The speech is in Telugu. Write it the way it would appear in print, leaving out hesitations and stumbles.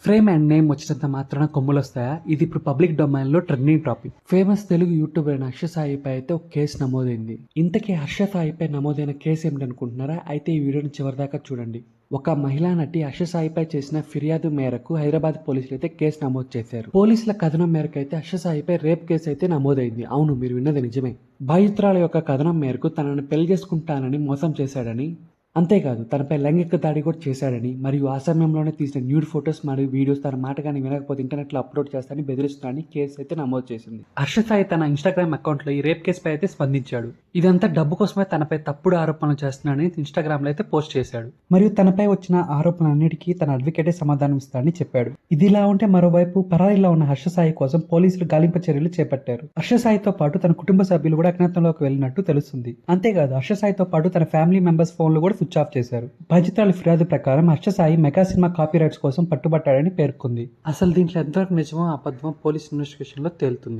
ఫ్రేమ్ అండ్ నేమ్ వచ్చినంత మాత్రాన కొమ్ములొస్తాయా? ఇది ఇప్పుడు పబ్లిక్ డొమైన్ లో trending topic. Famous Telugu YouTuber అయిన హర్ష సాయిపై అయితే ఒక కేసు నమోదైంది. ఇంతకీ హర్ష సాయిపై నమోదైన కేసు ఏమిటనుకుంటున్నారా? అయితే ఈ వీడియోని చివరిదాకా చూడండి. ఒక మహిళా నటి హర్ష సాయిపై చేసిన ఫిర్యాదు మేరకు హైదరాబాద్ పోలీసులు అయితే కేసు నమోదు చేశారు. పోలీసుల కథనం మేరకు అయితే హర్ష సాయిపై రేప్ కేసు అయితే నమోదైంది. అవును, మీరు విన్నది నిజమే. బాధితురాల యొక్క కథనం మేరకు తనను పెళ్లి చేసుకుంటానని మోసం చేశాడని, అంతేకాదు తనపై లైంగిక దాడి కూడా చేశాడని, మరియు ఆ సమయంలోనే తీసిన న్యూడ్ ఫొటోస్ మరియు వీడియోస్ తన మాట కానీ వినకపోతే ఇంటర్నెట్లో అప్లోడ్ చేస్తానని బెదిరిస్తున్నాడని కేసు అయితే నమోదు చేసింది. హర్ష సాయి తన ఇన్స్టాగ్రామ్ అకౌంట్లో ఈ రేప్ కేసుపై అయితే స్పందించాడు. ఇదంతా డబ్బు కోసమే తనపై తప్పుడు ఆరోపణలు చేస్తున్నాడని ఇన్స్టాగ్రామ్ లో అయితే పోస్ట్ చేశాడు. మరియు తనపై వచ్చిన ఆరోపణలన్నిటికీ తన అడ్వకేటే సమాధానం ఇస్తాడని చెప్పాడు. ఇదిలా ఉంటే మరోవైపు పరారీలో ఉన్న హర్ష సాయి కోసం పోలీసులు గాలింపు చర్యలు చేపట్టారు. హర్ష సాయితో పాటు తన కుటుంబ సభ్యులు కూడా అజ్ఞాతంలోకి వెళ్ళినట్టు తెలుస్తుంది. అంతేకాదు హర్ష సాయితో పాటు తన ఫ్యామిలీ మెంబర్స్ ఫోన్లు కూడా స్విచ్ ఆఫ్ చేశారు. బాధితురాలి ఫిర్యాదు ప్రకారం Harsha Sai mega cinema copy rights కోసం పట్టుబట్టాడని పేర్కొంది. అసలు దీంట్లో ఎంతవరకు నిజమో అబద్ధమో పోలీస్ ఇన్వెస్టిగేషన్ లో తేలుతుంది.